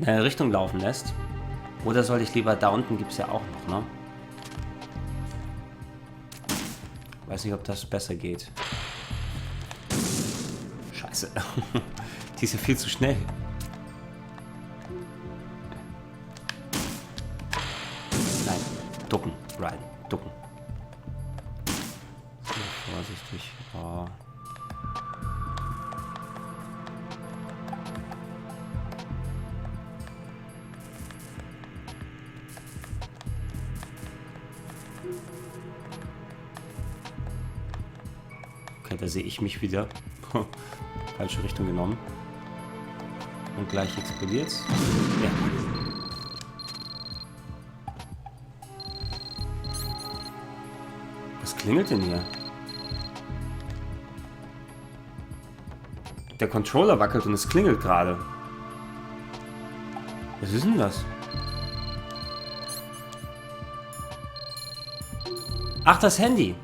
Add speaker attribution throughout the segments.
Speaker 1: in eine Richtung laufen lässt. Oder soll ich lieber, da unten gibt es ja auch noch, ne? Weiß nicht, ob das besser geht. Scheiße. Die ist ja viel zu schnell. Nein, ducken, Raiden, ducken. So, vorsichtig. Oh. Okay, da sehe ich mich wieder. Falsche Richtung genommen. Und gleich explodiert's. Ja. Was klingelt denn hier? Der Controller wackelt und es klingelt gerade. Was ist denn das? Ach, das Handy.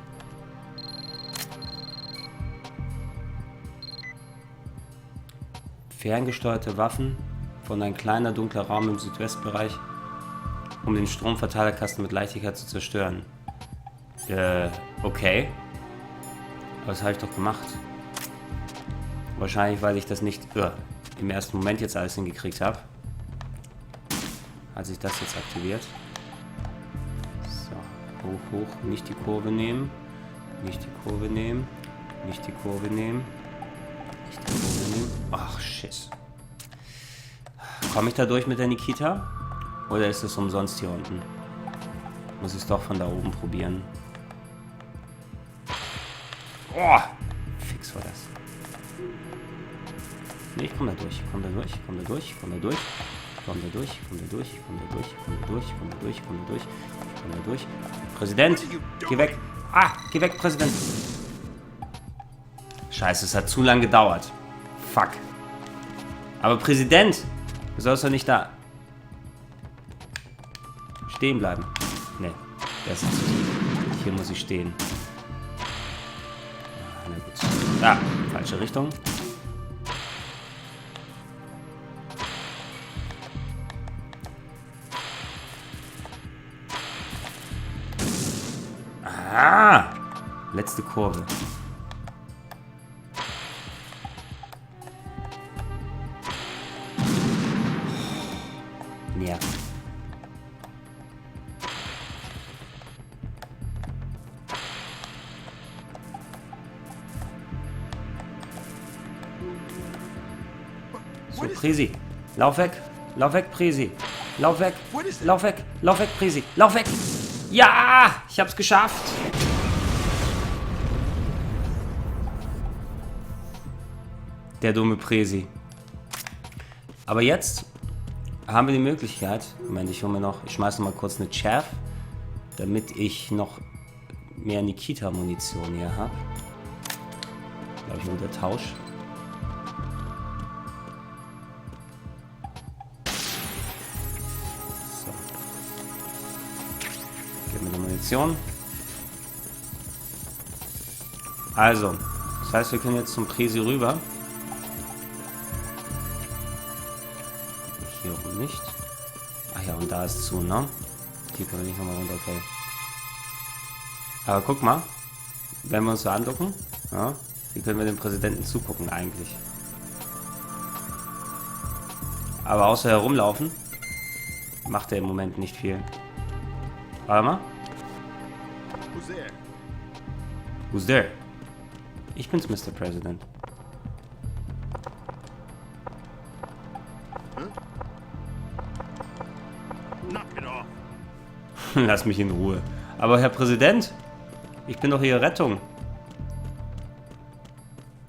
Speaker 1: Ferngesteuerte Waffen von ein kleiner dunkler Raum im Südwestbereich, um den Stromverteilerkasten mit Leichtigkeit zu zerstören. Okay. Aber das habe ich doch gemacht. Wahrscheinlich, weil ich das nicht im ersten Moment jetzt alles hingekriegt habe. Hat sich das jetzt aktiviert. So, hoch, hoch. Nicht die Kurve nehmen. Nicht die Kurve nehmen. Nicht die Kurve nehmen. Ach, Schiss. Komme ich da durch mit der Nikita? Oder ist es umsonst hier unten? Muss ich es doch von da oben probieren. Oh, fix war das. Nee, ich komme da durch. Ich komme da durch. Ich komme da durch. Ich komme da durch. Ich komme da durch. Ich komme da durch. Ich komme da durch. Ich komme da durch. Ich komme da durch. Ich komme da durch. Ich komme da durch. Präsident, geh weg. Ah, geh weg, Präsident. Scheiße, es hat zu lange gedauert. Fuck. Aber Präsident, du sollst doch nicht da stehen bleiben. Ne, das ist zu tief. Hier muss ich stehen. Na gut. Ah, falsche Richtung. Ah, letzte Kurve. Ja. So, Presi. Lauf weg. Lauf weg, Presi. Lauf weg. Lauf weg. Lauf weg, Presi. Lauf weg. Ja, ich hab's geschafft. Der dumme Presi. Aber jetzt haben wir die Möglichkeit, Moment, ich schmeiße noch mal kurz eine Chaff, damit ich noch mehr Nikita-Munition hier habe. Glaube ich, unter Tausch. So. Gib mir die Munition. Also, das heißt, wir können jetzt zum Presi rüber. Hier oben nicht. Ach ja, und da ist zu, ne? Hier können wir nicht nochmal runter, okay. Aber guck mal, wenn wir uns so angucken, ja, wie können wir dem Präsidenten zugucken eigentlich? Aber außer herumlaufen, macht er im Moment nicht viel. Warte mal. Who's there? Ich bin's, Mr. President. Lass mich in Ruhe. Aber Herr Präsident, ich bin doch Ihre Rettung.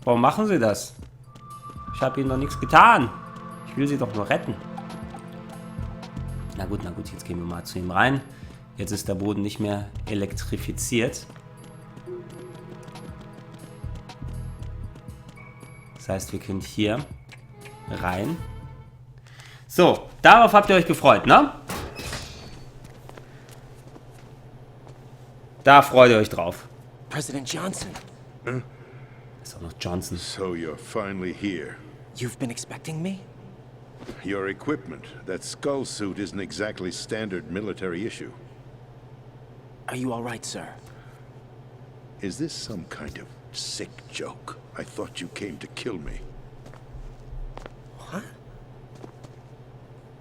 Speaker 1: Warum machen Sie das? Ich habe Ihnen doch nichts getan. Ich will Sie doch nur retten. Na gut, jetzt gehen wir mal zu ihm rein. Jetzt ist der Boden nicht mehr elektrifiziert. Das heißt, wir können hier rein. So, darauf habt ihr euch gefreut, ne? Da freut ihr euch drauf.
Speaker 2: President Johnson.
Speaker 1: Ist auch noch Johnson.
Speaker 3: So you're finally here.
Speaker 2: You've been expecting me? Your equipment. That skull suit isn't exactly standard military issue.
Speaker 3: Are you all right, sir?
Speaker 2: Is this some kind of sick joke? I thought you came to kill me.
Speaker 3: What?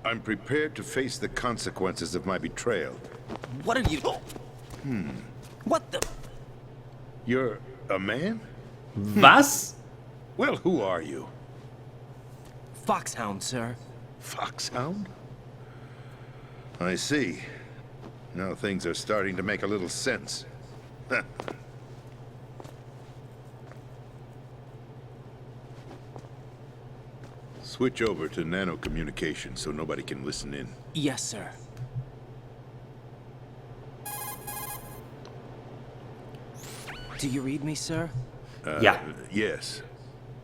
Speaker 2: I'm prepared to face the consequences of my betrayal.
Speaker 3: What are you... What the...
Speaker 2: You're a man?
Speaker 1: Was?
Speaker 2: Well, who are you?
Speaker 3: Foxhound, sir.
Speaker 2: Foxhound? I see. Now things are starting to make a little sense. Switch over to nano-communication so nobody can listen in.
Speaker 3: Yes, sir. Do you read me, sir?
Speaker 1: Ja.
Speaker 2: Yes.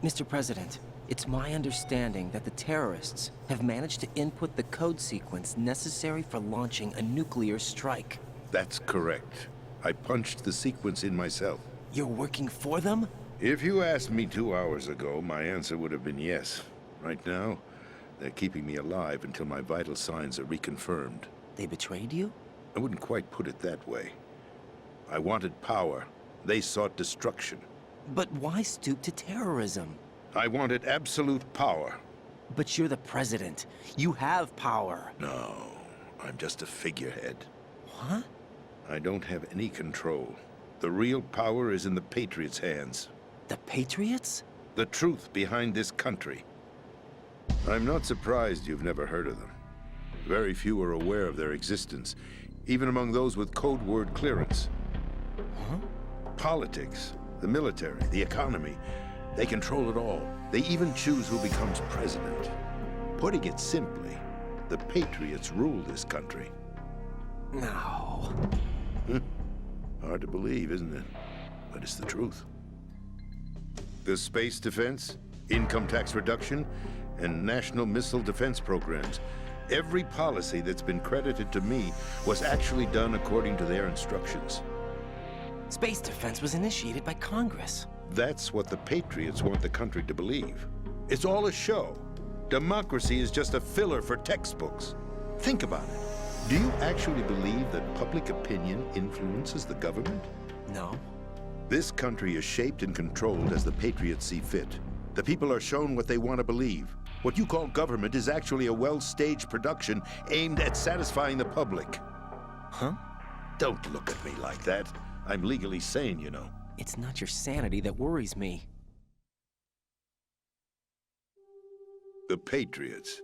Speaker 3: Mr. President, it's my understanding that the terrorists have managed to input the code sequence necessary for launching a nuclear strike.
Speaker 2: That's correct. I punched the sequence in myself.
Speaker 3: You're working for them?
Speaker 2: If you asked me 2 hours ago, my answer would have been yes. Right now, they're keeping me alive until my vital signs are reconfirmed.
Speaker 3: They betrayed you?
Speaker 2: I wouldn't quite put it that way. I wanted power. They sought destruction.
Speaker 3: But why stoop to terrorism?
Speaker 2: I wanted absolute power.
Speaker 3: But you're the president. You have power.
Speaker 2: No, I'm just a figurehead.
Speaker 3: What?
Speaker 2: I don't have any control. The real power is in the Patriots' hands.
Speaker 3: The Patriots?
Speaker 2: The truth behind this country. I'm not surprised you've never heard of them. Very few are aware of their existence, even among those with code word clearance.
Speaker 3: Huh?
Speaker 2: Politics, the military, the economy, they control it all. They even choose who becomes president. Putting it simply, the Patriots rule this country.
Speaker 3: No.
Speaker 2: Hard to believe, isn't it? But it's the truth. The space defense, income tax reduction, and national missile defense programs. Every policy that's been credited to me was actually done according to their instructions.
Speaker 3: Space defense was initiated by Congress.
Speaker 2: That's what the Patriots want the country to believe. It's all a show. Democracy is just a filler for textbooks. Think about it. Do you actually believe that public opinion influences the government?
Speaker 3: No.
Speaker 2: This country is shaped and controlled as the Patriots see fit. The people are shown what they want to believe. What you call government is actually a well-staged production aimed at satisfying the public.
Speaker 3: Huh?
Speaker 2: Don't look at me like that. I'm legally sane, you know.
Speaker 3: It's not your sanity that worries me.
Speaker 2: The Patriots.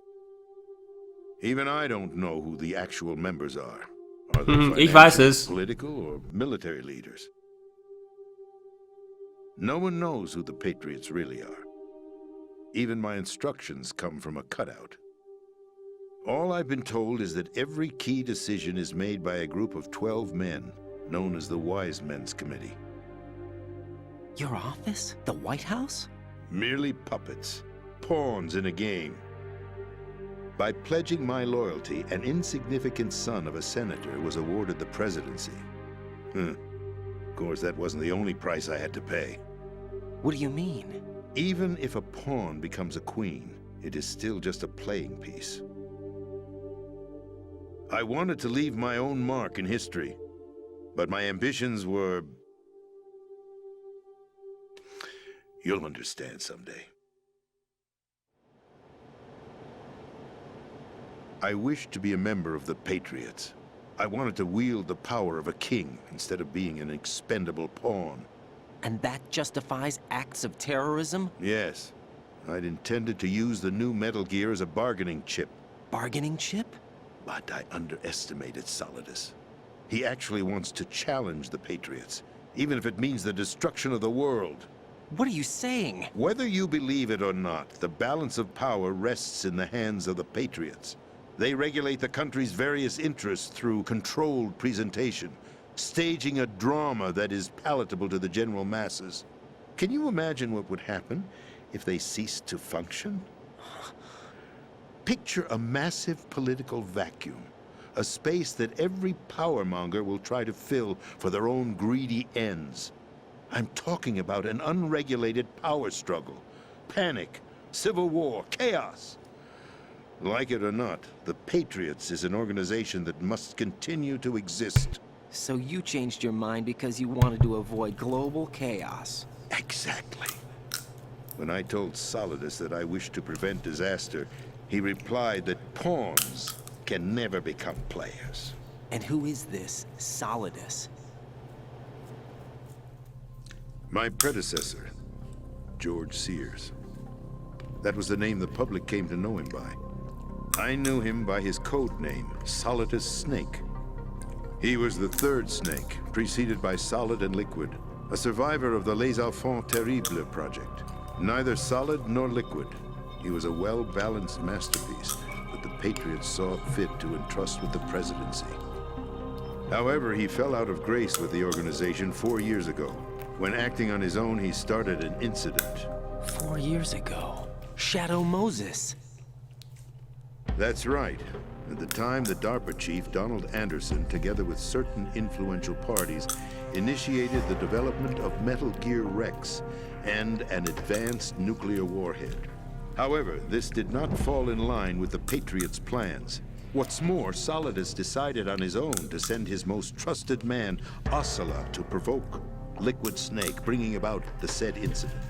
Speaker 2: Even I don't know who the actual members are. Are they
Speaker 1: Ich weiß
Speaker 2: financial,
Speaker 1: es.
Speaker 2: political, or military leaders? No one knows who the Patriots really are. Even my instructions come from a cutout. All I've been told is that every key decision is made by a group of 12 men, known as the Wise Men's Committee.
Speaker 3: Your office? The White House?
Speaker 2: Merely puppets, pawns in a game. By pledging my loyalty, an insignificant son of a senator was awarded the presidency. Of course, that wasn't the only price I had to pay.
Speaker 3: What do you mean?
Speaker 2: Even if a pawn becomes a queen, it is still just a playing piece. I wanted to leave my own mark in history, but my ambitions were... You'll understand someday. I wished to be a member of the Patriots. I wanted to wield the power of a king instead of being an expendable pawn.
Speaker 3: And that justifies acts of terrorism?
Speaker 2: Yes. I'd intended to use the new Metal Gear as a bargaining chip.
Speaker 3: Bargaining chip?
Speaker 2: But I underestimated Solidus. He actually wants to challenge the Patriots, even if it means the destruction of the world.
Speaker 3: What are you saying?
Speaker 2: Whether you believe it or not, the balance of power rests in the hands of the Patriots. They regulate the country's various interests through controlled presentation, staging a drama that is palatable to the general masses. Can you imagine what would happen if they ceased to function? Picture a massive political vacuum, a space that every powermonger will try to fill for their own greedy ends. I'm talking about an unregulated power struggle, panic, civil war, chaos. Like it or not, the Patriots is an organization that must continue to exist.
Speaker 3: So you changed your mind because you wanted to avoid global chaos.
Speaker 2: Exactly. When I told Solidus that I wished to prevent disaster, he replied that pawns can never become players.
Speaker 3: And who is this Solidus?
Speaker 2: My predecessor, George Sears. That was the name the public came to know him by. I knew him by his code name, Solidus Snake. He was the third snake, preceded by Solid and Liquid, a survivor of the Les Enfants Terribles project. Neither solid nor liquid, he was a well-balanced masterpiece that the Patriots saw fit to entrust with the presidency. However, he fell out of grace with the organization 4 years ago. When acting on his own, he started an incident.
Speaker 3: 4 years ago. Shadow Moses.
Speaker 2: That's right. At the time, the DARPA chief, Donald Anderson, together with certain influential parties, initiated the development of Metal Gear Rex and an advanced nuclear warhead. However, this did not fall in line with the Patriots' plans. What's more, Solidus decided on his own to send his most trusted man, Ocelot, to provoke Liquid Snake, bringing about the said incident.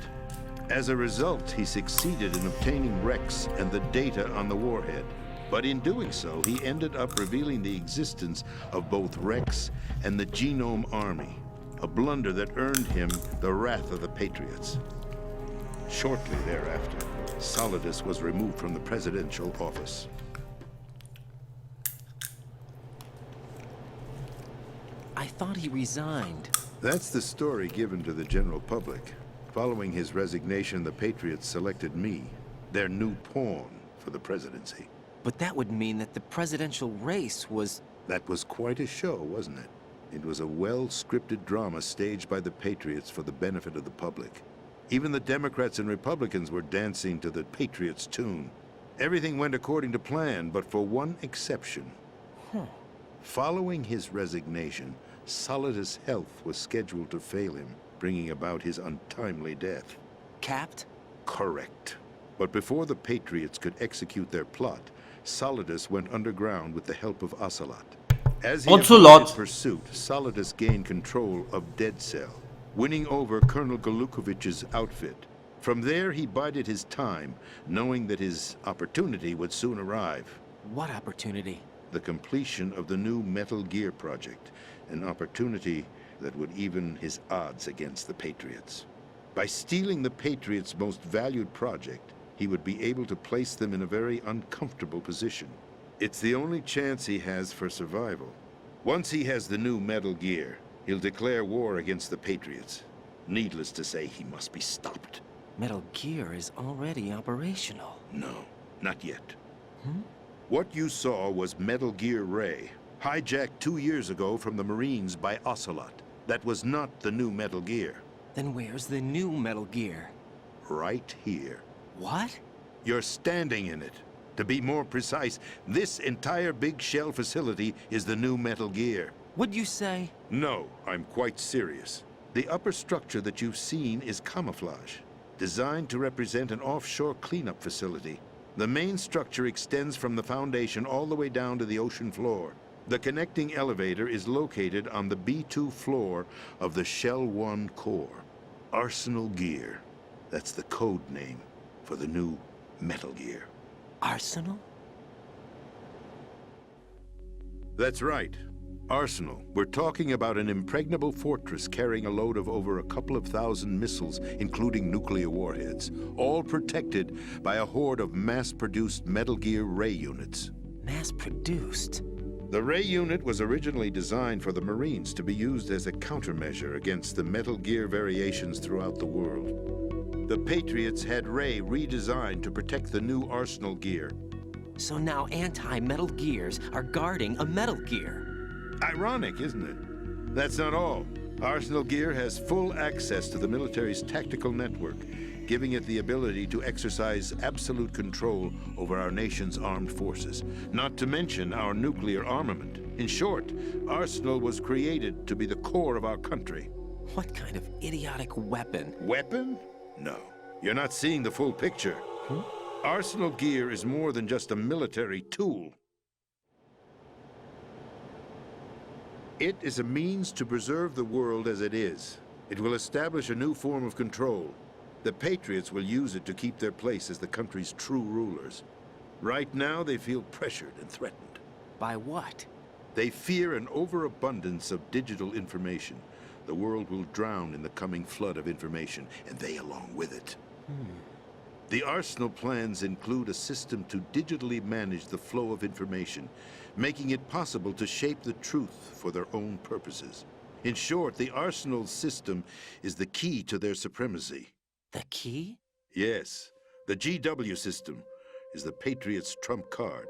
Speaker 2: As a result, he succeeded in obtaining Rex and the data on the warhead. But in doing so, he ended up revealing the existence of both Rex and the Genome Army, a blunder that earned him the wrath of the Patriots. Shortly thereafter, Solidus was removed from the presidential office.
Speaker 3: I thought he resigned.
Speaker 2: That's the story given to the general public. Following his resignation, the Patriots selected me, their new pawn, for the presidency.
Speaker 3: But that would mean that the presidential race was...
Speaker 2: That was quite a show, wasn't it? It was a well-scripted drama staged by the Patriots for the benefit of the public. Even the Democrats and Republicans were dancing to the Patriots' tune. Everything went according to plan, but for one exception. Following his resignation, Solidus' health was scheduled to fail him, bringing about his untimely death.
Speaker 3: Capped?
Speaker 2: Correct. But before the Patriots could execute their plot, Solidus went underground with the help of Ocelot. As he
Speaker 1: Ocelot.
Speaker 2: his pursuit, Solidus gained control of Dead Cell, winning over Colonel Galukovich's outfit. From there, he bided his time, knowing that his opportunity would soon arrive.
Speaker 3: What opportunity?
Speaker 2: The completion of the new Metal Gear project, an opportunity that would even his odds against the Patriots. By stealing the Patriots' most valued project, he would be able to place them in a very uncomfortable position. It's the only chance he has for survival. Once he has the new Metal Gear, he'll declare war against the Patriots. Needless to say, he must be stopped.
Speaker 3: Metal Gear is already operational.
Speaker 2: No, not yet. What you saw was Metal Gear Ray, hijacked 2 years ago from the Marines by Ocelot. That was not the new Metal Gear.
Speaker 3: Then where's the new Metal Gear?
Speaker 2: Right here.
Speaker 3: What?
Speaker 2: You're standing in it. To be more precise, this entire big shell facility is the new Metal Gear.
Speaker 3: What'd you say?
Speaker 2: No, I'm quite serious. The upper structure that you've seen is camouflage, designed to represent an offshore cleanup facility. The main structure extends from the foundation all the way down to the ocean floor. The connecting elevator is located on the B2 floor of the Shell 1 core. Arsenal Gear. That's the code name for the new Metal Gear.
Speaker 3: Arsenal?
Speaker 2: That's right. Arsenal. We're talking about an impregnable fortress carrying a load of over a couple of thousand missiles, including nuclear warheads, all protected by a horde of mass-produced Metal Gear Ray units.
Speaker 3: Mass-produced?
Speaker 2: The Ray unit was originally designed for the Marines to be used as a countermeasure against the Metal Gear variations throughout the world. The Patriots had Ray redesigned to protect the new Arsenal Gear.
Speaker 3: So now anti-Metal Gears are guarding a Metal Gear.
Speaker 2: Ironic, isn't it? That's not all. Arsenal Gear has full access to the military's tactical network, giving it the ability to exercise absolute control over our nation's armed forces, not to mention our nuclear armament. In short, Arsenal was created to be the core of our country.
Speaker 3: What kind of idiotic weapon?
Speaker 2: Weapon? No. You're not seeing the full picture. Arsenal gear is more than just a military tool. It is a means to preserve the world as it is. It will establish a new form of control. The Patriots will use it to keep their place as the country's true rulers. Right now, they feel pressured and threatened.
Speaker 3: By what?
Speaker 2: They fear an overabundance of digital information. The world will drown in the coming flood of information, and they along with it. The Arsenal plans include a system to digitally manage the flow of information, making it possible to shape the truth for their own purposes. In short, the Arsenal system is the key to their supremacy.
Speaker 3: The key?
Speaker 2: Yes, the GW system is the Patriots' trump card.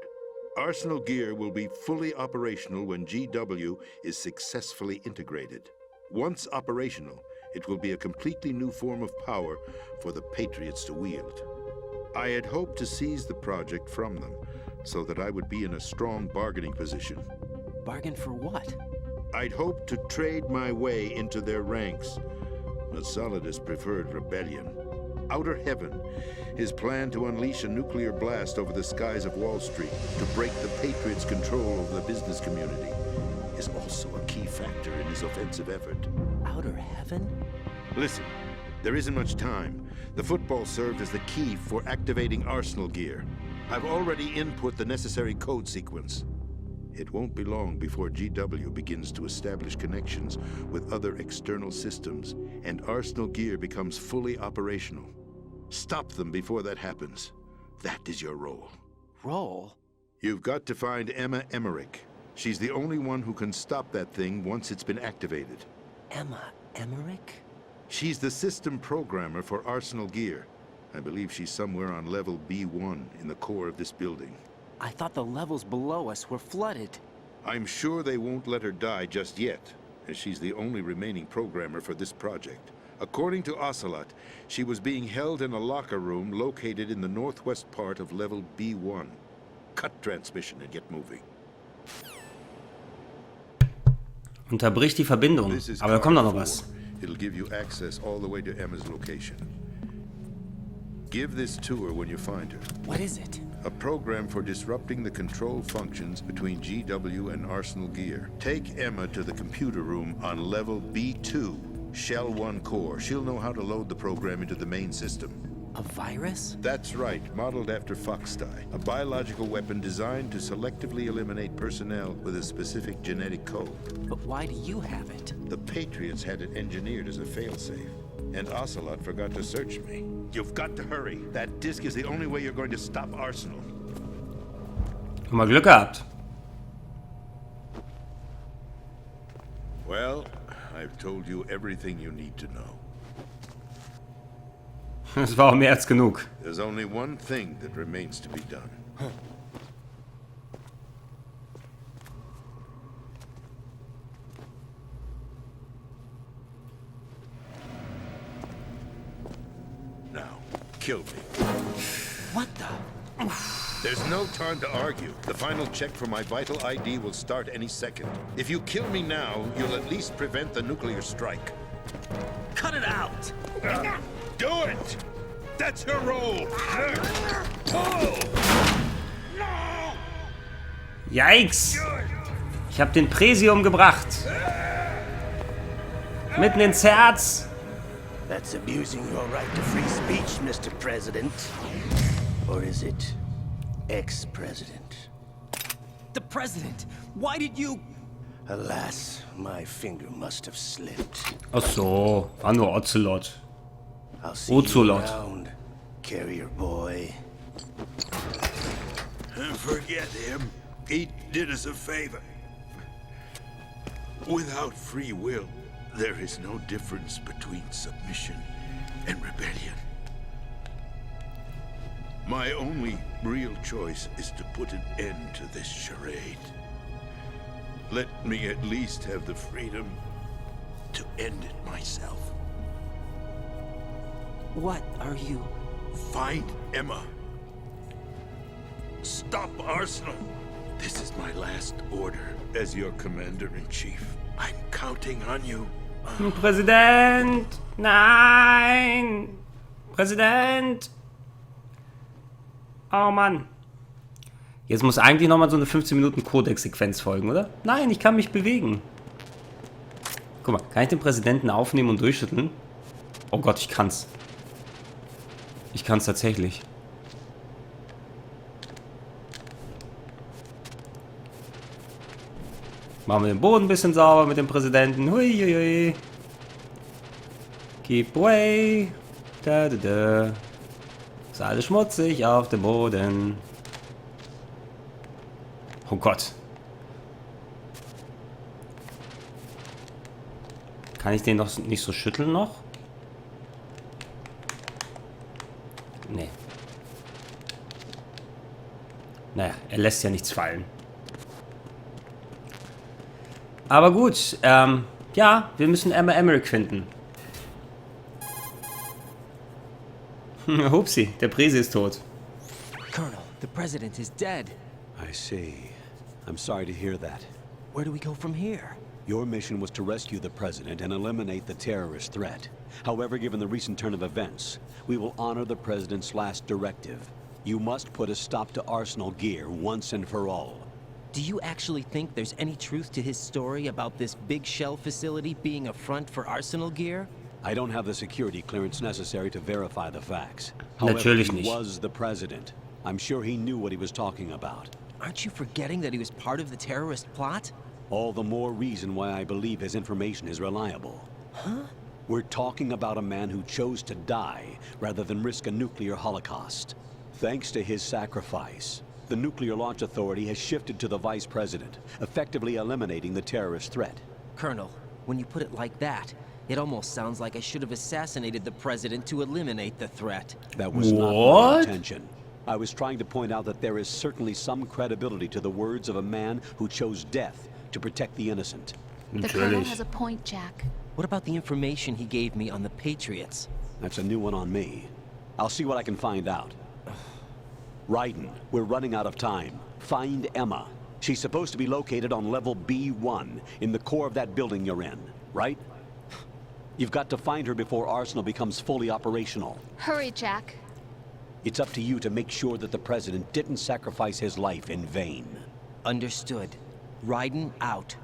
Speaker 2: Arsenal gear will be fully operational when GW is successfully integrated. Once operational, it will be a completely new form of power for the Patriots to wield. I had hoped to seize the project from them, so that I would be in a strong bargaining position.
Speaker 3: Bargain for what?
Speaker 2: I'd hoped to trade my way into their ranks, but Solidus preferred rebellion. Outer Heaven, his plan to unleash a nuclear blast over the skies of Wall Street to break the Patriots' control over the business community, is also a key factor in his offensive effort.
Speaker 3: Outer Heaven?
Speaker 2: Listen, there isn't much time. The football served as the key for activating Arsenal gear. I've already input the necessary code sequence. It won't be long before GW begins to establish connections with other external systems, and Arsenal gear becomes fully operational. Stop them before that happens. That is your role.
Speaker 3: Role?
Speaker 2: You've got to find Emma Emmerich. She's the only one who can stop that thing once it's been activated.
Speaker 3: Emma Emmerich?
Speaker 2: She's the system programmer for Arsenal gear. I believe she's somewhere on level B1 in the core of this building.
Speaker 3: I thought the levels below us were flooded.
Speaker 2: I'm sure they won't let her die just yet, as she's the only remaining programmer for this project. According to Ocelot, she was being held in a locker room located in the northwest part of level B1. Cut transmission and get moving.
Speaker 1: Unterbricht die Verbindung. Aber da kommt doch noch was.
Speaker 2: It'll give you access all the way to Emma's location. Give this to her when you find her.
Speaker 3: What is it?
Speaker 2: A program for disrupting the control functions between GW and Arsenal gear. Take Emma to the computer room on level B2, Shell 1 core. She'll know how to load the program into the main system.
Speaker 3: A virus?
Speaker 2: That's right, modeled after Foxdie, a biological weapon designed to selectively eliminate personnel with a specific genetic code.
Speaker 3: But why do you have it?
Speaker 2: The Patriots had it engineered as a failsafe, and Ocelot forgot to search me. You've got to hurry. That disk is the only way you're going to stop Arsenal.
Speaker 1: Mal Glück gehabt.
Speaker 2: Well, I've told you everything you need to know.
Speaker 1: Das war auch mehr als genug.
Speaker 2: There's only one thing that remains to be done. Now, kill me.
Speaker 3: What the?
Speaker 2: There's no time to argue. The final check for my vital ID will start any second. If you kill me now, you'll at least prevent the nuclear strike.
Speaker 3: Cut it out!
Speaker 2: Do it! That's her role!
Speaker 1: Yikes! Ich hab den Präsi umgebracht. Mitten ins Herz.
Speaker 4: That's abusing your right to free speech, Mr. President. Or is it ex-president?
Speaker 3: The President! Why did you...
Speaker 4: Alas, my finger must have slipped.
Speaker 1: Ach so, war nur Ocelot.
Speaker 4: I'll see you
Speaker 1: Ocelot.
Speaker 4: around, carrier boy.
Speaker 2: Forget him. He did us a favor. Without free will, there is no difference between submission and rebellion. My only real choice is to put an end to this charade. Let me at least have the freedom to end it myself.
Speaker 3: What are you...
Speaker 2: Find Emma. Stop Arsenal. This is my last order as your commander-in-chief. I'm counting on you.
Speaker 1: Präsident! Nein! Präsident! Oh Mann. Jetzt muss eigentlich nochmal so eine 15 Minuten Codex-Sequenz folgen, oder? Nein, ich kann mich bewegen. Guck mal, kann ich den Präsidenten aufnehmen und durchschütteln? Oh Gott, ich kann's. Ich kann's tatsächlich. Machen wir den Boden ein bisschen sauber mit dem Präsidenten. Huiuiui. Keep away. Da, da, da. Ist alles schmutzig auf dem Boden. Oh Gott. Kann ich den doch nicht so schütteln noch? Nee. Naja, er lässt ja nichts fallen. Aber gut, ja, wir müssen Emma Emmerich finden. Hupsi, der Präsi ist tot.
Speaker 3: Colonel, the President is dead.
Speaker 5: I see. I'm sorry to hear that.
Speaker 3: Where do we go from here?
Speaker 5: Your mission was to rescue the President and eliminate the terrorist threat. However, given the recent turn of events, we will honor the President's last directive. You must put a stop to Arsenal gear once and for all.
Speaker 3: Do you actually think there's any truth to his story about this big shell facility being a front for Arsenal gear?
Speaker 5: I don't have the security clearance necessary to verify the facts. However,
Speaker 1: Natürlich
Speaker 5: he
Speaker 1: nicht.
Speaker 5: was the President. I'm sure he knew what he was talking about.
Speaker 3: Aren't you forgetting that he was part of the terrorist plot?
Speaker 5: All the more reason why I believe his information is reliable.
Speaker 3: Huh?
Speaker 5: We're talking about a man who chose to die rather than risk a nuclear holocaust. Thanks to his sacrifice, the Nuclear Launch Authority has shifted to the Vice President, effectively eliminating the terrorist threat.
Speaker 3: Colonel, when you put it like that, it almost sounds like I should have assassinated the President to eliminate the threat.
Speaker 5: That was not my intention. I was trying to point out that there is certainly some credibility to the words of a man who chose death to protect the innocent.
Speaker 6: The Colonel has a point, Jack.
Speaker 3: What about the information he gave me on the Patriots?
Speaker 5: That's a new one on me. I'll see what I can find out. Raiden, we're running out of time. Find Emma. She's supposed to be located on level B1, in the core of that building you're in, right? You've got to find her before Arsenal becomes fully operational.
Speaker 6: Hurry, Jack.
Speaker 5: It's up to you to make sure that the President didn't sacrifice his life in vain.
Speaker 3: Understood. Raiden out.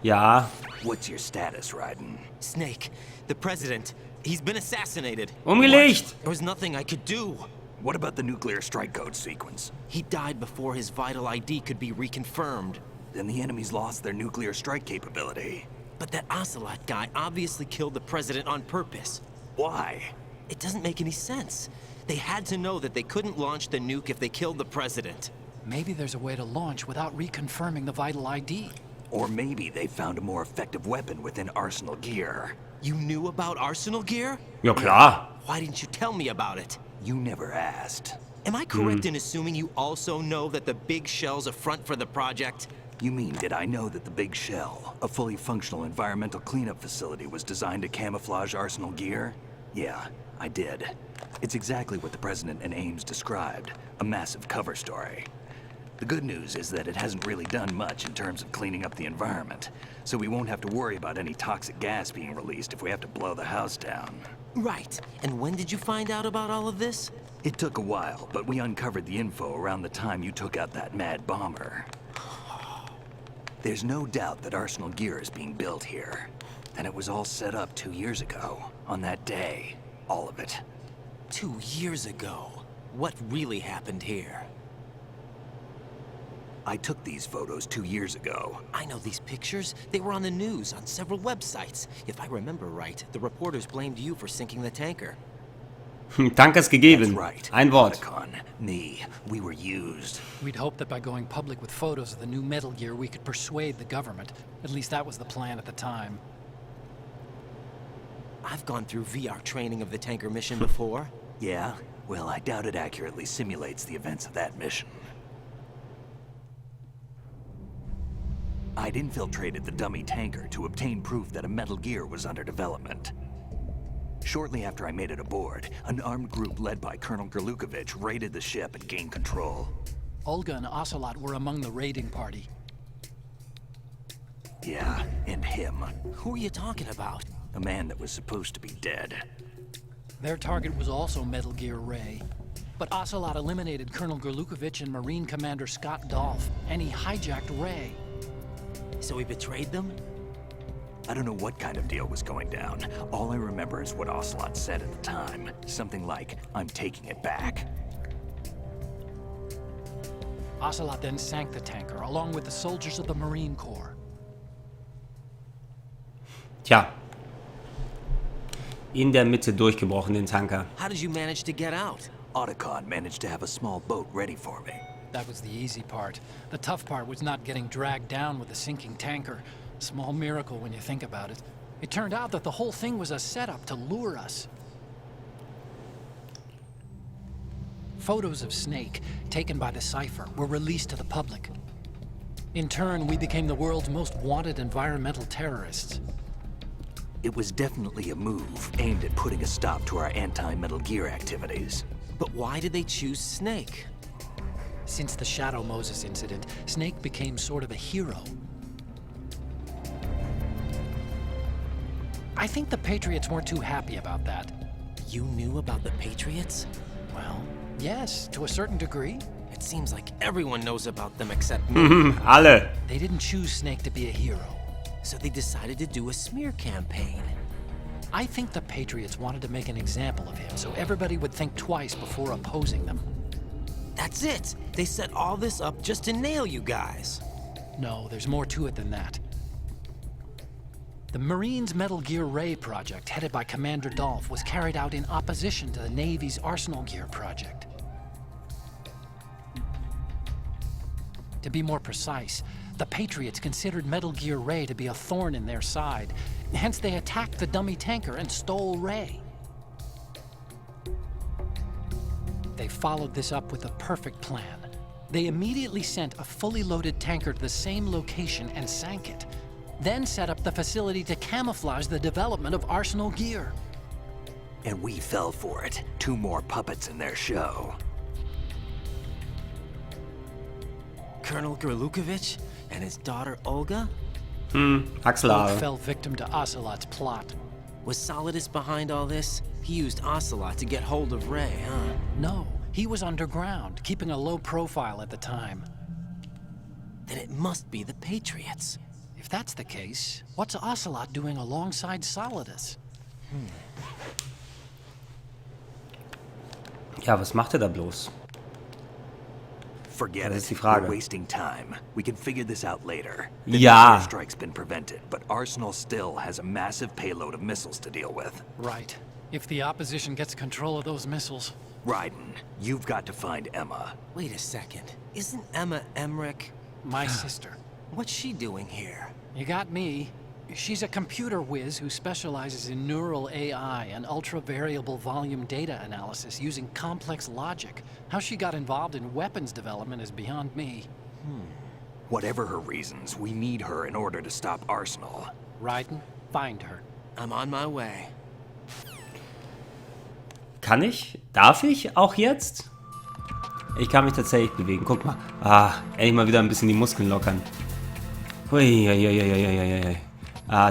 Speaker 1: Ja.
Speaker 4: What's your status, Raiden?
Speaker 3: Snake, the President, he's been assassinated.
Speaker 1: Umgelegt!
Speaker 3: There was nothing I could do.
Speaker 4: What about the nuclear strike code sequence?
Speaker 3: He died before his vital ID could be reconfirmed.
Speaker 4: Then the enemy's lost their nuclear strike capability.
Speaker 3: But that Ocelot guy obviously killed the President on purpose.
Speaker 4: Why?
Speaker 3: It doesn't make any sense. They had to know that they couldn't launch the nuke if they killed the President.
Speaker 7: Maybe there's a way to launch without reconfirming the vital ID.
Speaker 4: Or maybe they found a more effective weapon within Arsenal gear.
Speaker 3: You knew about Arsenal gear?
Speaker 1: Ja klar.
Speaker 3: Why didn't you tell me about it?
Speaker 4: You never asked.
Speaker 3: Am I correct in assuming you also know that the big shell's a front for the project?
Speaker 4: You mean, did I know that the Big Shell, a fully functional environmental cleanup facility, was designed to camouflage Arsenal gear? Yeah, I did. It's exactly what the President and Ames described, a massive cover story. The good news is that it hasn't really done much in terms of cleaning up the environment, so we won't have to worry about any toxic gas being released if we have to blow the house down.
Speaker 3: Right. And when did you find out about all of this?
Speaker 4: It took a while, but we uncovered the info around the time you took out that mad bomber. There's no doubt that Arsenal gear is being built here. And it was all set up 2 years ago, on that day. All of it.
Speaker 3: 2 years ago. What really happened here?
Speaker 4: I took these photos 2 years ago.
Speaker 3: I know these pictures. They were on the news, on several websites. If I remember right, the reporters blamed you for sinking the tanker.
Speaker 1: Tankers gegeben.
Speaker 4: That's right.
Speaker 1: Ein Wort.
Speaker 4: Otacon, me, we were used.
Speaker 7: We'd hoped that by going public with photos of the new Metal Gear, we could persuade the government. At least that was the plan at the time.
Speaker 3: I've gone through VR training of the tanker mission before.
Speaker 4: Yeah? Well, I doubt it accurately simulates the events of that mission. I'd infiltrated the dummy tanker to obtain proof that a Metal Gear was under development. Shortly after I made it aboard, an armed group led by Colonel Gerlukovich raided the ship and gained control.
Speaker 7: Olga and Ocelot were among the raiding party.
Speaker 4: Yeah, and him.
Speaker 3: Who are you talking about?
Speaker 4: A man that was supposed to be dead.
Speaker 7: Their target was also Metal Gear Ray. But Ocelot eliminated Colonel Gorlukovich and Marine Commander Scott Dolph, and he hijacked Ray.
Speaker 3: So he betrayed them?
Speaker 4: I don't know what kind of deal was going down. All I remember is what Ocelot said at the time. Something like, "I'm taking it back."
Speaker 7: Ocelot then sank the tanker, along with the soldiers of the Marine Corps.
Speaker 1: Tja. In der Mitte durchgebrochen, den Tanker.
Speaker 3: How did you manage to get out?
Speaker 4: Otacon managed to have a small boat ready for me.
Speaker 7: That was the easy part. The tough part was not getting dragged down with a sinking tanker. Small miracle when you think about it. It turned out that the whole thing was a setup to lure us. Photos of Snake, taken by the Cypher, were released to the public. In turn, we became the world's most wanted environmental terrorists.
Speaker 4: It was definitely a move aimed at putting a stop to our anti-Metal Gear activities.
Speaker 3: But why did they choose Snake?
Speaker 7: Since the Shadow Moses incident, Snake became sort of a hero. I think the Patriots weren't too happy about that.
Speaker 3: You knew about the Patriots?
Speaker 7: Well, yes, to a certain degree.
Speaker 3: It seems like everyone knows about them except me.
Speaker 1: Alle.
Speaker 7: They didn't choose Snake to be a hero.
Speaker 3: So they decided to do a smear campaign.
Speaker 7: I think the Patriots wanted to make an example of him so everybody would think twice before opposing them.
Speaker 3: That's it! They set all this up just to nail you guys.
Speaker 7: No, there's more to it than that. The Marines' Metal Gear Ray project, headed by Commander Dolph, was carried out in opposition to the Navy's Arsenal Gear project. To be more precise, the Patriots considered Metal Gear Ray to be a thorn in their side. Hence, they attacked the dummy tanker and stole Ray. They followed this up with a perfect plan. They immediately sent a fully loaded tanker to the same location and sank it. Then set up the facility to camouflage the development of Arsenal Gear.
Speaker 4: And we fell for it. 2 more puppets in their show.
Speaker 3: Colonel Gorlukovich and his daughter Olga?
Speaker 7: Both
Speaker 1: Achselhaare.
Speaker 7: fell victim to Ocelot's plot.
Speaker 3: Was Solidus behind all this? He used Ocelot to get hold of Ray, huh?
Speaker 7: No, he was underground, keeping a low profile at the time.
Speaker 3: Then it must be the Patriots.
Speaker 7: If that's the case, what's Ocelot doing alongside Solidus?
Speaker 1: Ja, was macht da bloß?
Speaker 4: Forget
Speaker 1: Das
Speaker 4: it.
Speaker 1: ist die Frage.
Speaker 4: We're wasting time. We can figure this out later. The
Speaker 1: Ja.
Speaker 4: nuclear strike's been prevented, but Arsenal still has a massive payload of missiles to deal with.
Speaker 7: Right. If the opposition gets control of those missiles.
Speaker 4: Raiden, you've got to find Emma.
Speaker 3: Wait a second. Isn't Emma Emmerich?
Speaker 7: My sister.
Speaker 3: What's she doing here?
Speaker 7: You got me. She's a computer whiz who specializes in neural AI and ultra-variable volume data analysis using complex logic. How she got involved in weapons development is beyond me.
Speaker 4: Whatever her reasons, we need her in order to stop Arsenal.
Speaker 7: Raiden, find her.
Speaker 3: I'm on my way.
Speaker 1: Kann ich? Darf ich auch jetzt? Ich kann mich tatsächlich bewegen. Guck mal. Endlich mal wieder ein bisschen die Muskeln lockern. Hui,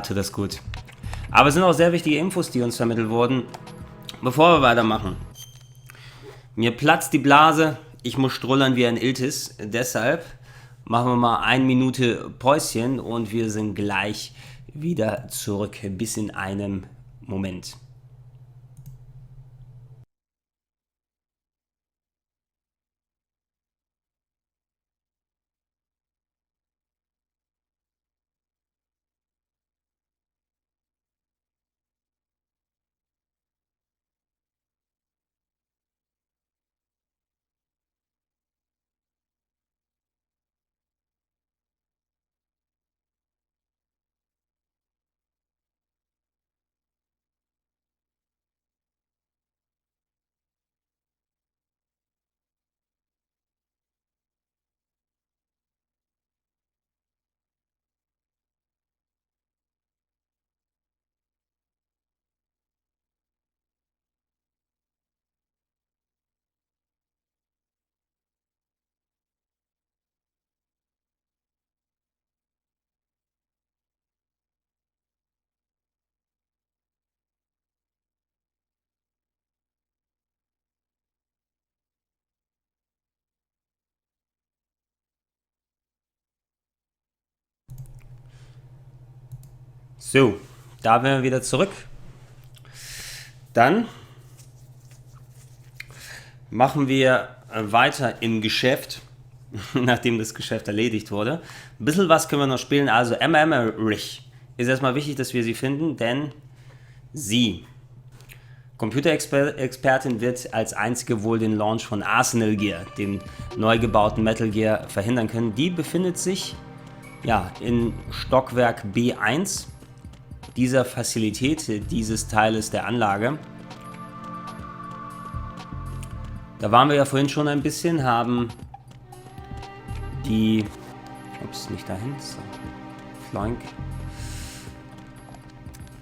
Speaker 1: tut das gut. Aber es sind auch sehr wichtige Infos, die uns vermittelt wurden. Bevor wir weitermachen. Mir platzt die Blase. Ich muss strullern wie ein Iltis. Deshalb machen wir mal 1 Minute Päuschen und wir sind gleich wieder zurück. Bis in einem Moment. So, da wären wir wieder zurück. Dann machen wir weiter im Geschäft, nachdem das Geschäft erledigt wurde. Ein bisschen was können wir noch spielen. Also Emma Rich ist erstmal wichtig, dass wir sie finden, denn sie, Computerexpertin, wird als einzige wohl den Launch von Arsenal Gear, dem neu gebauten Metal Gear, verhindern können. Die befindet sich ja in Stockwerk B1 dieser Fazilität, dieses Teiles der Anlage. Da waren wir ja vorhin schon ein bisschen, haben die, ups, nicht dahin, so, Flank,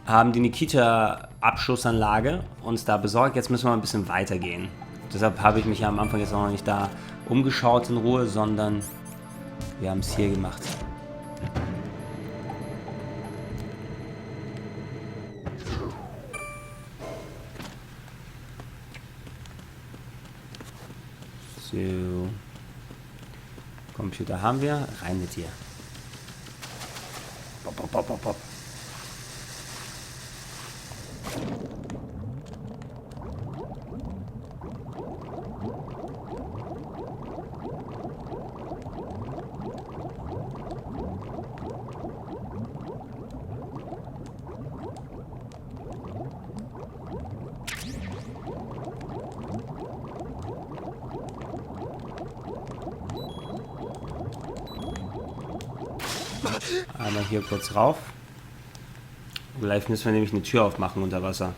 Speaker 1: haben die Nikita-Abschussanlage uns da besorgt. Jetzt müssen wir ein bisschen weitergehen. Deshalb habe ich mich ja am Anfang jetzt auch noch nicht da umgeschaut in Ruhe, sondern wir haben es hier gemacht. So. Computer haben wir. Rein mit dir. Pop, pop, pop, pop, pop. Einmal hier kurz rauf. Vielleicht müssen wir nämlich eine Tür aufmachen unter Wasser.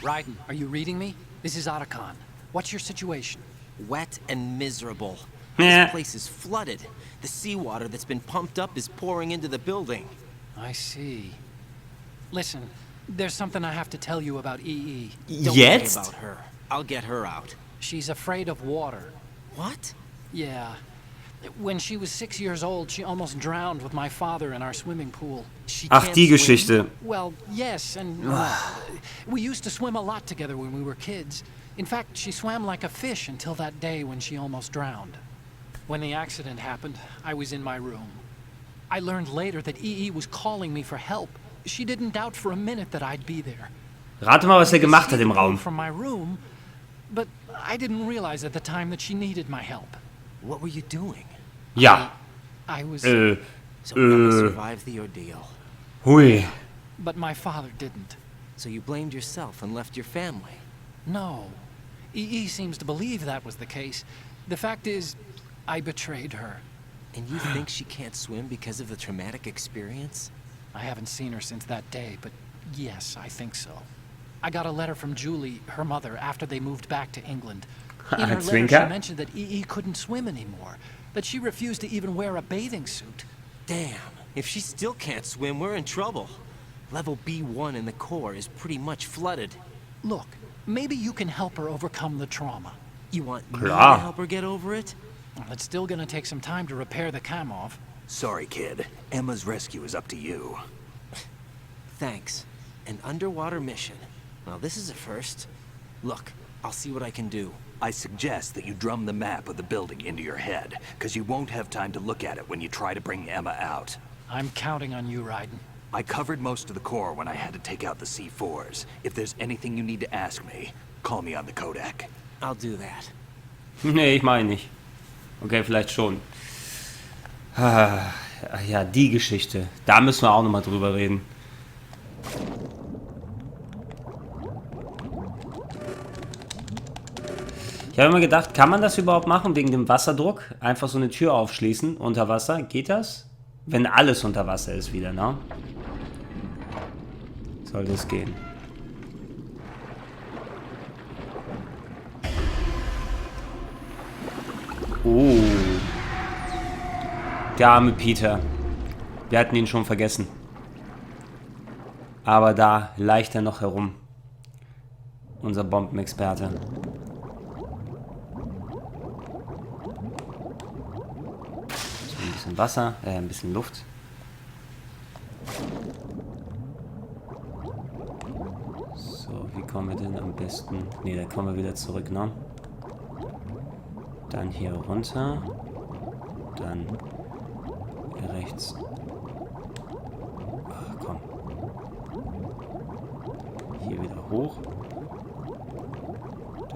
Speaker 7: Raiden, are you reading me? This is Otacon. What's your situation?
Speaker 3: Wet and miserable.
Speaker 1: Yeah.
Speaker 3: This place is flooded. The seawater that's been pumped up is pouring into the building.
Speaker 7: I see. Listen, there's something I have to tell you about EE.
Speaker 3: Don't worry about her. I'll get her out.
Speaker 7: She's afraid of water.
Speaker 3: What?
Speaker 7: Yeah. When she was 6 years old, she almost drowned with my father in our swimming pool.
Speaker 3: She
Speaker 1: Ach,
Speaker 3: can't
Speaker 1: die
Speaker 3: swim?
Speaker 1: Geschichte.
Speaker 7: Well, yes, and we used to swim a lot together when we were kids. In fact, she swam like a fish until that day when she almost drowned. When the accident happened, I was in my room. I learned later that EE was calling me for help. She didn't doubt for a minute that I'd be there.
Speaker 1: Rate mal, was er gemacht hat im Raum.
Speaker 7: From my room, but I didn't realize at the time that she needed my help.
Speaker 3: What were you doing?
Speaker 1: Ja.
Speaker 7: I was...
Speaker 3: So Emma survived the ordeal.
Speaker 1: Hui.
Speaker 7: But my father didn't.
Speaker 3: So you blamed yourself and left your family.
Speaker 7: No. EE seems to believe that was the case. The fact is, I betrayed her.
Speaker 3: And you think she can't swim because of the traumatic experience?
Speaker 7: I haven't seen her since that day, but yes, I think so. I got a letter from Julie, her mother, after they moved back to England. In her letter, she mentioned that EE couldn't swim anymore, that she refused to even wear a bathing suit.
Speaker 3: Damn, if she still can't swim, we're in trouble. Level B1 in the core is pretty much flooded.
Speaker 7: Look, maybe you can help her overcome the trauma.
Speaker 3: You want me
Speaker 1: Klar.
Speaker 3: to help her get over it?
Speaker 7: Well, it's still gonna take some time to repair the cam off.
Speaker 4: Sorry, kid. Emma's rescue is up to you.
Speaker 3: Thanks. An underwater mission. Well, this is a first. Look, I'll see what I can do.
Speaker 4: I suggest that you drum the map of the building into your head, because you won't have time to look at it when you try to bring Emma out.
Speaker 7: I'm counting on you, Raiden.
Speaker 4: I covered most of the core when I had to take out the C4s. If there's anything you need to ask me, call me on the Kodak.
Speaker 3: I'll do that.
Speaker 1: Nee, ich meine nicht. Okay, vielleicht schon. Ah, ja, die Geschichte. Da müssen wir auch nochmal drüber reden. Ich habe immer gedacht, kann man das überhaupt machen wegen dem Wasserdruck? Einfach so eine Tür aufschließen unter Wasser. Geht das? Wenn alles unter Wasser ist wieder, ne? Soll das gehen? Oh. Der arme Peter. Wir hatten ihn schon vergessen. Aber da leicht er noch herum. Unser Bombenexperte. Ein bisschen Wasser, ein bisschen Luft. So, wie kommen wir denn am besten? Ne, da kommen wir wieder zurück, ne? Dann hier runter. Dann hier rechts Ach, komm. Hier wieder hoch.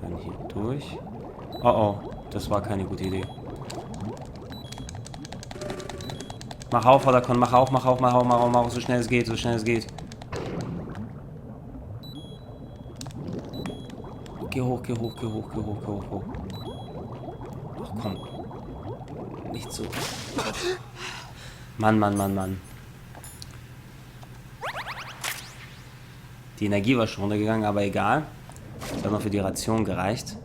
Speaker 1: Dann hier durch. Oh oh, das war keine gute Idee. Mach auf, Otacon, mach auf, so schnell es geht, so schnell es geht. Geh hoch. Ach komm. Nicht so. Mann. Die Energie war schon runtergegangen, aber egal. Das hat noch für die Ration gereicht.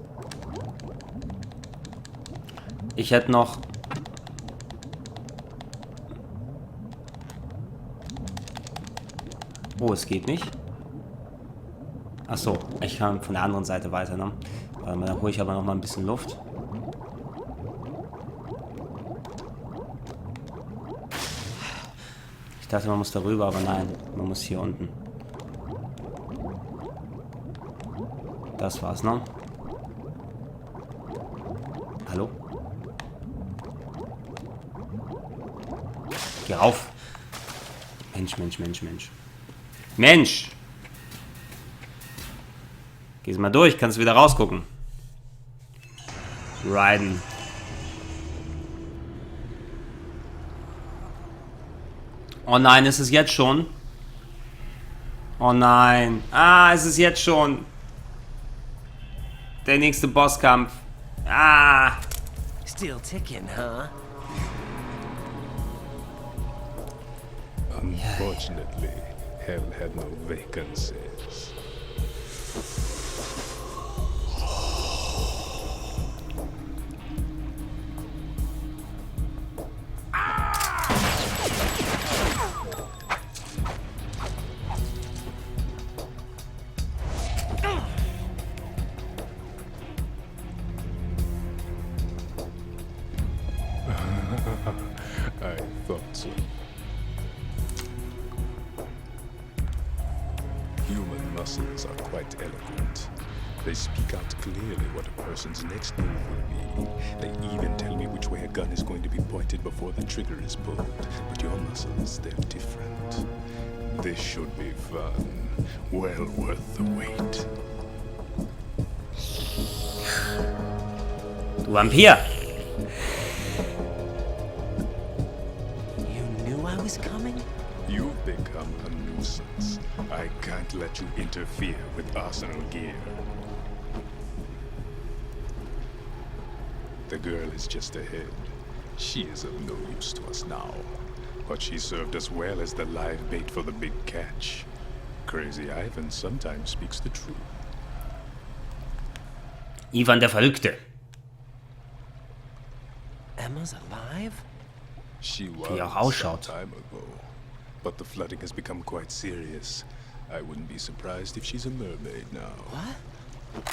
Speaker 1: Ich hätte noch... Oh, es geht nicht. Achso, ich kann von der anderen Seite weiter, ne? Warte mal, dann hole ich aber noch mal ein bisschen Luft. Ich dachte, man muss darüber, aber nein, man muss hier unten. Das war's, ne? Hallo? Geh rauf! Mensch! Geh's mal durch, kannst du wieder rausgucken. Raiden. Oh nein, ist es jetzt schon? Oh nein. Ah, ist es jetzt schon? Der nächste Bosskampf. Ah.
Speaker 3: Still ticking, huh?
Speaker 8: Unfortunately, hell had no vacancies. I thought so. Human muscles are quite eloquent. They speak out clearly what a person's next move will be. They even tell me which way a gun is going to be pointed before the trigger is pulled. But your muscles, they're different. This should be fun. Well worth the wait.
Speaker 1: Du Vampir!
Speaker 3: You knew I was coming?
Speaker 8: You've become a nuisance. I can't let you interfere with arsenal gear. The girl is just ahead. She is of no use to us now. But she served us well as the live bait for the big catch. Crazy Ivan sometimes speaks the truth.
Speaker 1: Ivan der Verrückte.
Speaker 3: Emma's alive?
Speaker 8: She was
Speaker 1: Wie auch ausschaut.
Speaker 8: some time ago. But the flooding has become quite serious. I wouldn't be surprised if she's a mermaid now.
Speaker 3: What?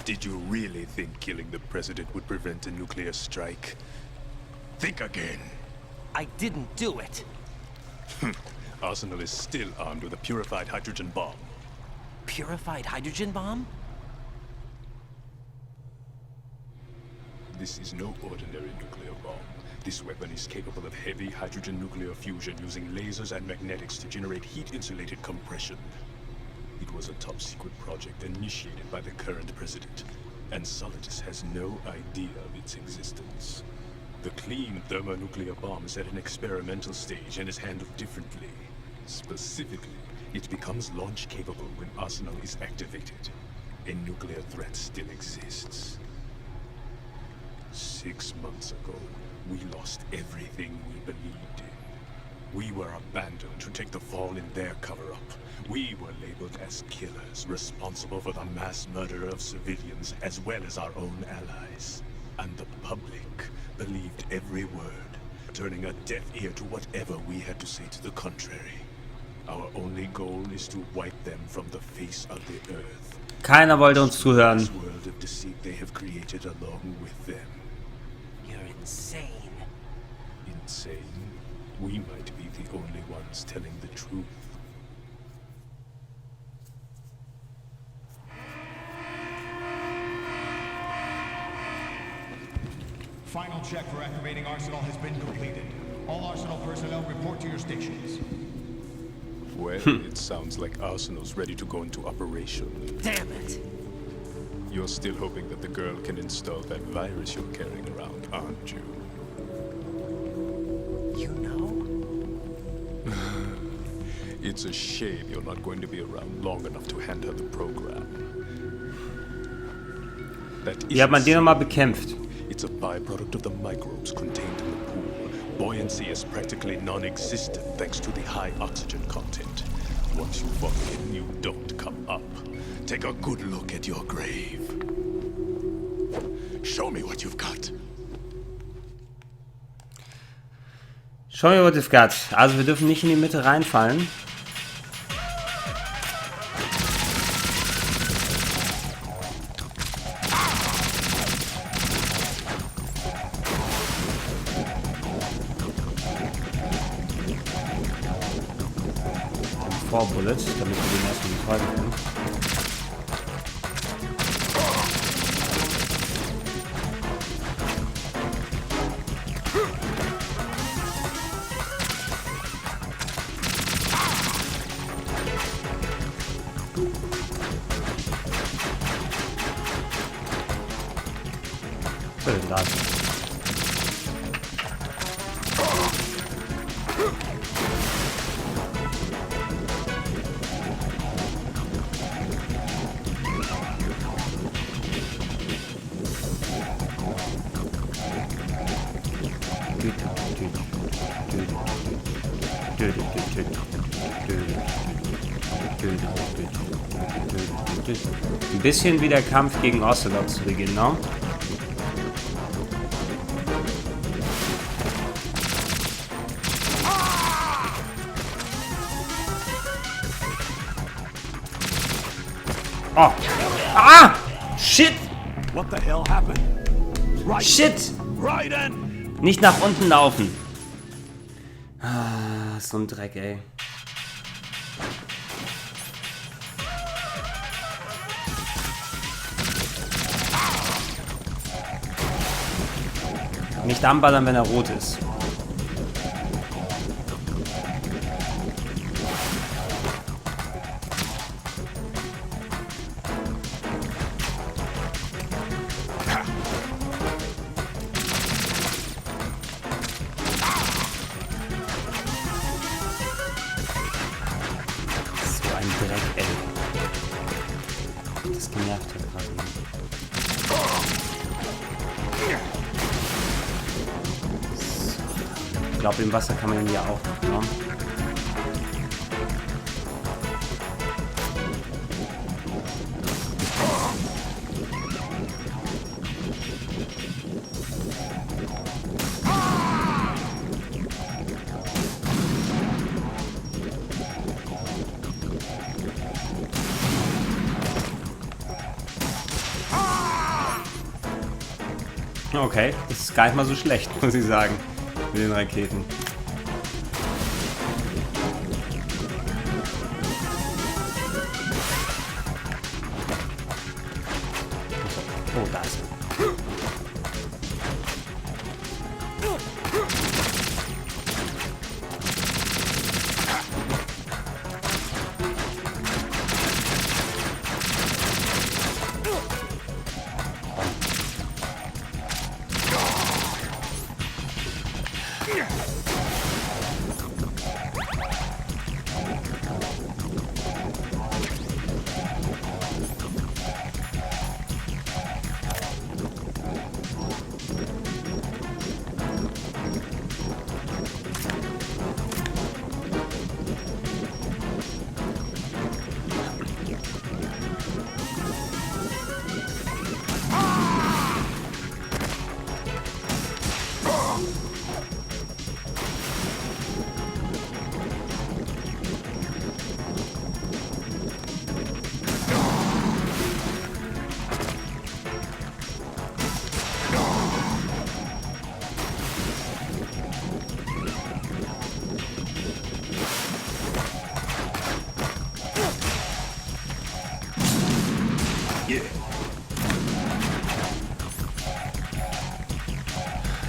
Speaker 8: Did you really think killing the president would prevent a nuclear strike? Think again.
Speaker 3: I didn't do it.
Speaker 8: Arsenal is still armed with a purified hydrogen bomb.
Speaker 3: Purified hydrogen bomb?
Speaker 8: This is no ordinary nuclear bomb. This weapon is capable of heavy hydrogen nuclear fusion using lasers and magnetics to generate heat-insulated compression. It was a top-secret project initiated by the current president, and Solidus has no idea of its existence. The clean thermonuclear bomb is at an experimental stage and is handled differently. Specifically, it becomes launch-capable when Arsenal is activated. A nuclear threat still exists. 6 months ago, we lost everything we believed in. We were abandoned to take the fall in their cover-up. We were labeled as killers, responsible for the mass murder of civilians as well as our own allies. And the public believed every word, turning a deaf ear to whatever we had to say to the contrary. Our only goal is to wipe them from the face of the earth.
Speaker 1: Keiner wollte uns zuhören.
Speaker 8: This world of deceit they have created along with them.
Speaker 3: You're insane.
Speaker 8: Insane? We might be the only ones telling the truth.
Speaker 9: Final check for activating Arsenal has been completed. All Arsenal personnel report to your stations.
Speaker 8: Well, it sounds like Arsenal's ready to go into operation.
Speaker 3: Damn it!
Speaker 8: You're still hoping that the girl can install that virus you're carrying around, aren't you?
Speaker 3: You know?
Speaker 8: It's a shame you're not going to be around long enough to hand her the program.
Speaker 1: Wie hat man den nochmal bekämpft?
Speaker 8: It's a byproduct of the microbes contained in the pool. Buoyancy is practically non-existent thanks to the high oxygen content. Once you fall in, you don't come up. Take a good look at your grave. Show me what you've got.
Speaker 1: Show me what you've got. Also wir dürfen nicht in die Mitte reinfallen. Vorbullet, damit wir den erstmal nicht halten können. Ein bisschen wie der Kampf gegen Ocelot zu Beginn, ne? Oh! Ah! Shit!
Speaker 5: What the hell happened? Right.
Speaker 1: Shit!
Speaker 5: Raiden!
Speaker 1: Nicht nach unten laufen. Ah, so ein Dreck, ey. Nicht anballern, wenn er rot ist. So ein Dreck, ey. Das genervt hat gerade. Ich glaube, im Wasser kann man ihn ja auch noch, ne? Okay, das ist gar nicht mal so schlecht, muss ich sagen, mit den Raketen. Oh, da ist er.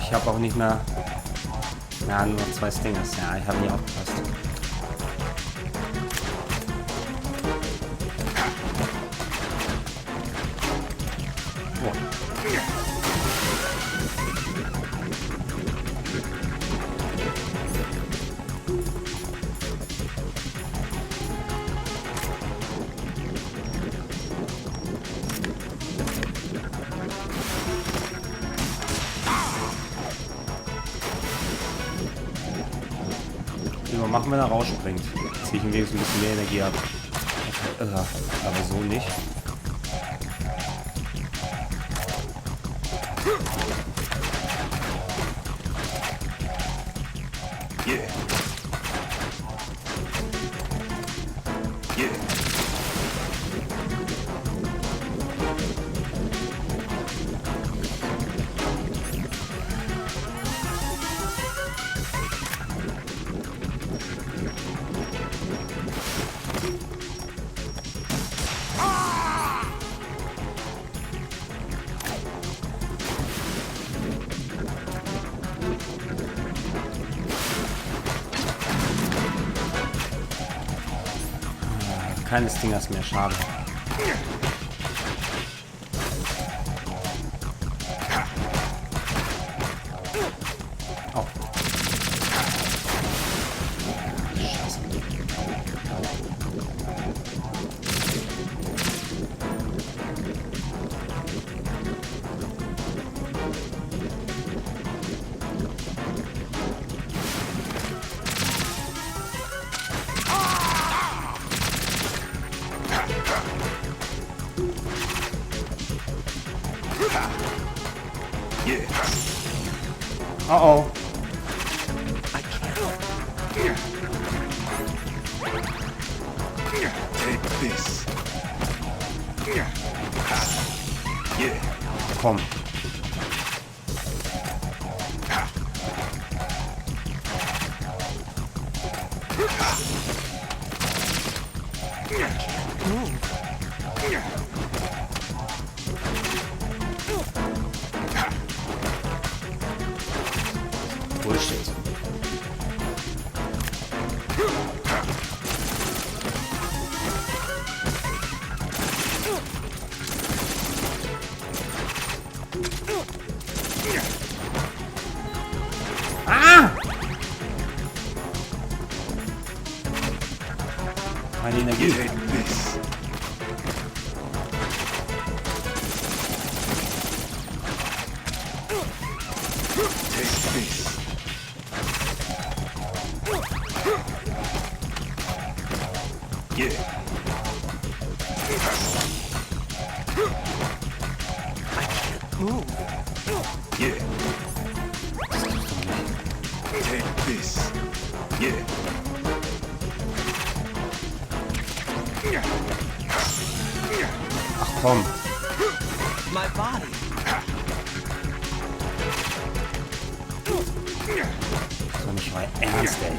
Speaker 1: Ich habe auch nicht mehr... Ja, nur noch 2 Stingers. Ja, ich habe nie aufgepasst. Oh. Wie machen, wenn er rausspringt? Ziehe ich ihm wenigstens ein bisschen mehr Energie ab. Aber so nicht. Keines Dingers mehr, schade. Oh. Scheiße. Uh-oh.
Speaker 4: I can't. Take this.
Speaker 1: Komm. Bullshit. Ah! Meine Energie. Ach komm.
Speaker 3: My body.
Speaker 1: So nicht mal ernst, ey.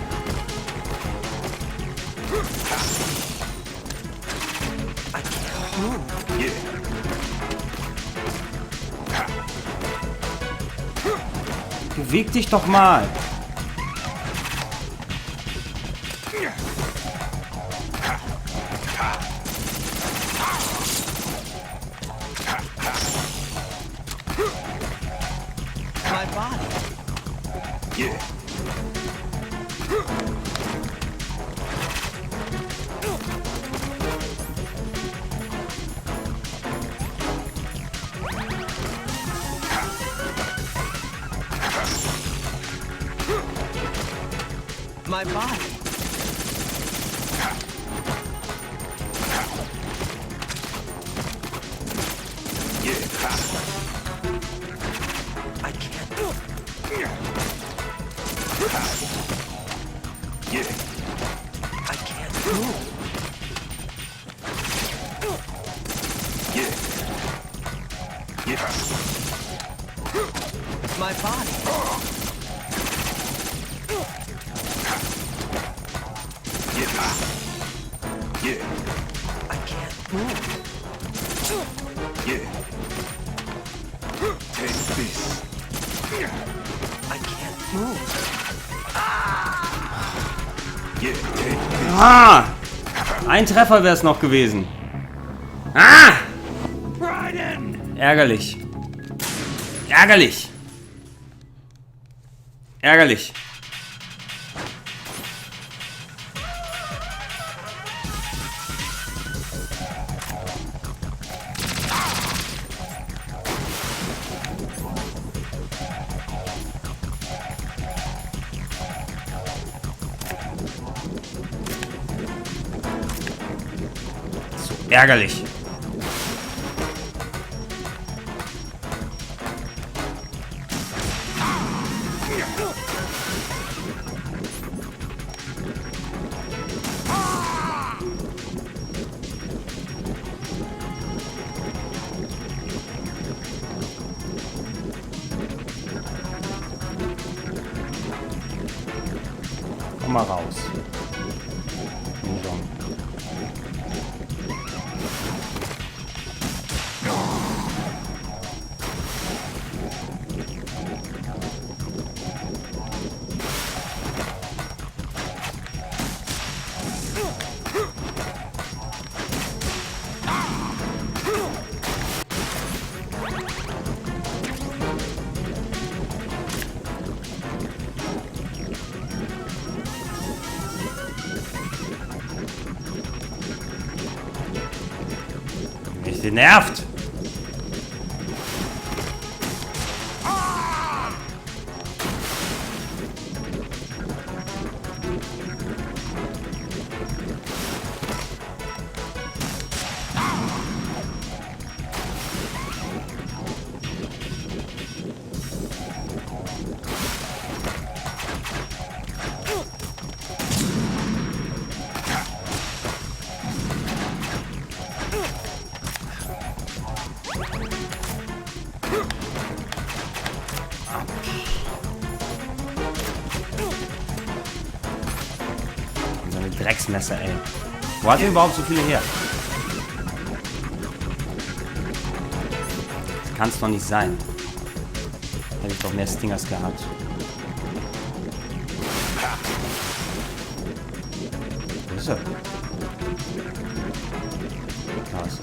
Speaker 3: I can't move.
Speaker 1: Beweg dich doch mal.
Speaker 3: My body. My body. I can't. I can't move. My body. I can't move.
Speaker 4: Take this.
Speaker 3: I can't move.
Speaker 1: Ah! Ein Treffer wäre es noch gewesen. Ah!
Speaker 4: Raiden!
Speaker 1: Ärgerlich. Ärgerlich. Ärgerlich. So ärgerlich. Komm mal raus. Mich nervt. So eine Drecksmesser, ey. Wo hat er überhaupt so viele her? Das kann es doch nicht sein. Hätte ich doch mehr Stingers gehabt. Wo ist er? Krass.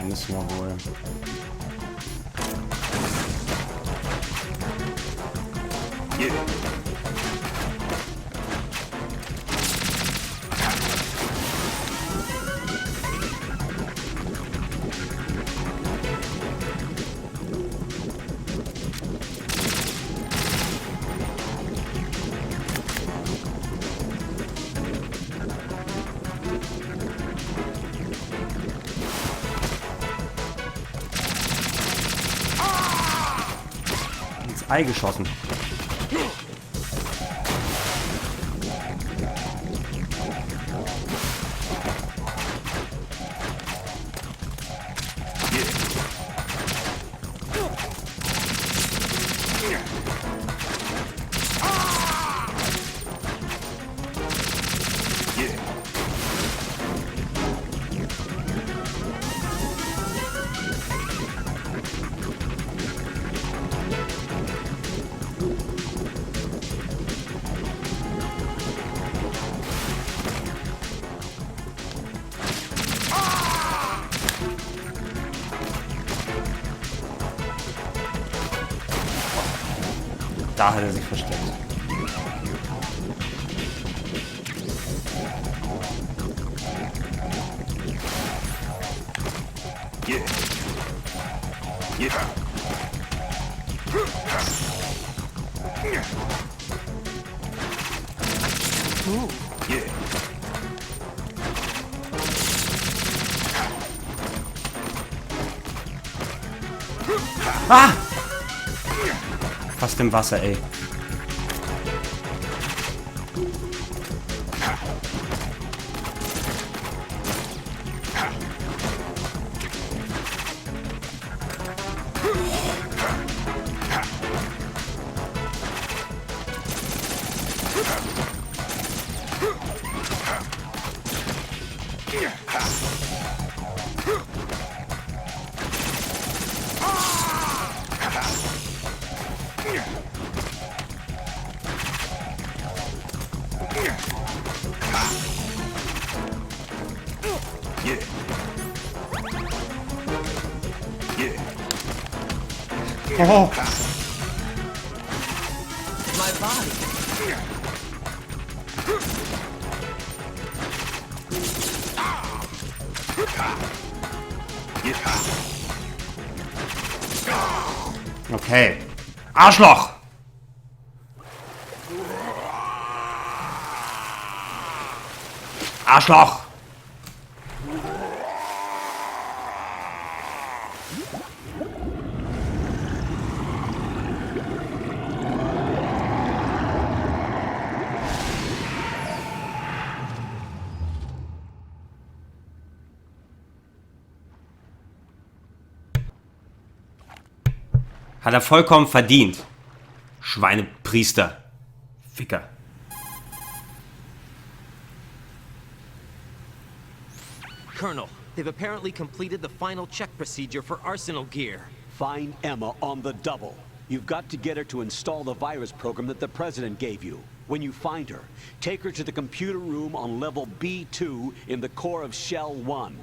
Speaker 1: Müssen wir wohl. Ei geschossen. Da hat er sich versteckt. Ah! Fast im Wasser, ey. Oh.
Speaker 3: My body.
Speaker 1: Okay. Arschloch! Arschloch! Hat er vollkommen verdient. Schweinepriester. Ficker.
Speaker 3: Colonel, they've apparently completed the final check procedure for arsenal gear.
Speaker 5: Find Emma on the double. You've got to get her to install the virus program that the President gave you. When you find her, take her to the computer room on level B2 in the core of Shell 1.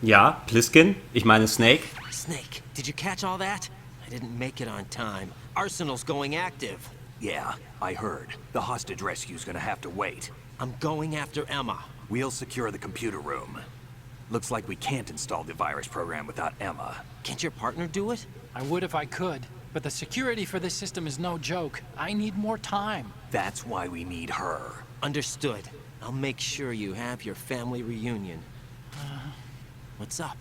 Speaker 1: Ja, Pliskin. Ich meine Snake.
Speaker 3: Snake, did you catch all that? I didn't make it on time. Arsenal's going active.
Speaker 4: Yeah, I heard. The hostage rescue's gonna have to wait.
Speaker 3: I'm going after Emma.
Speaker 4: We'll secure the computer room. Looks like we can't install the virus program without Emma.
Speaker 3: Can't your partner do it?
Speaker 7: I would if I could, but the security for this system is no joke. I need more time.
Speaker 4: That's why we need her.
Speaker 3: Understood. I'll make sure you have your family reunion. What's up?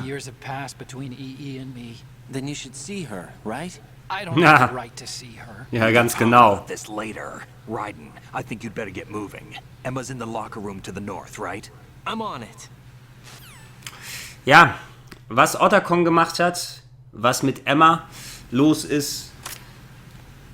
Speaker 7: Years have passed between EE and me.
Speaker 3: Then you should see her, right?
Speaker 7: I don't have the right to see her.
Speaker 1: Ja, ganz
Speaker 4: Talk
Speaker 1: genau.
Speaker 4: about this later. Raiden, I think you'd better get moving. Emma's in the locker room to the north, right?
Speaker 3: I'm on it.
Speaker 1: Ja, was Otacon gemacht hat, was mit Emma los ist,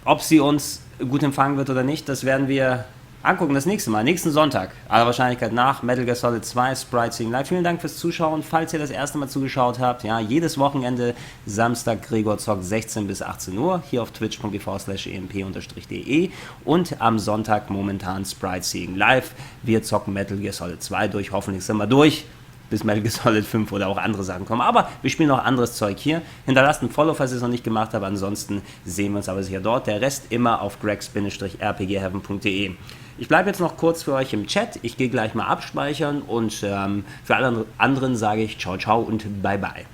Speaker 1: ob sie uns gut empfangen wird oder nicht, das werden wir angucken das nächste Mal, nächsten Sonntag. Aller Wahrscheinlichkeit nach, Metal Gear Solid 2, Spriteseeing-LIVE. Vielen Dank fürs Zuschauen, falls ihr das erste Mal zugeschaut habt. Ja, jedes Wochenende, Samstag, Gregor zockt 16 bis 18 Uhr, hier auf twitch.tv/emp_de und am Sonntag momentan Spriteseeing-LIVE. Wir zocken Metal Gear Solid 2 durch, hoffentlich sind wir durch, bis Metal Gear Solid 5 oder auch andere Sachen kommen. Aber wir spielen noch anderes Zeug hier. Hinterlasst ein Follow, falls ihr es noch nicht gemacht habt. Ansonsten sehen wir uns aber sicher dort. Der Rest immer auf gregs-rpgheaven.de. Ich bleibe jetzt noch kurz für euch im Chat. Ich gehe gleich mal abspeichern und für alle anderen sage ich ciao, ciao und bye, bye.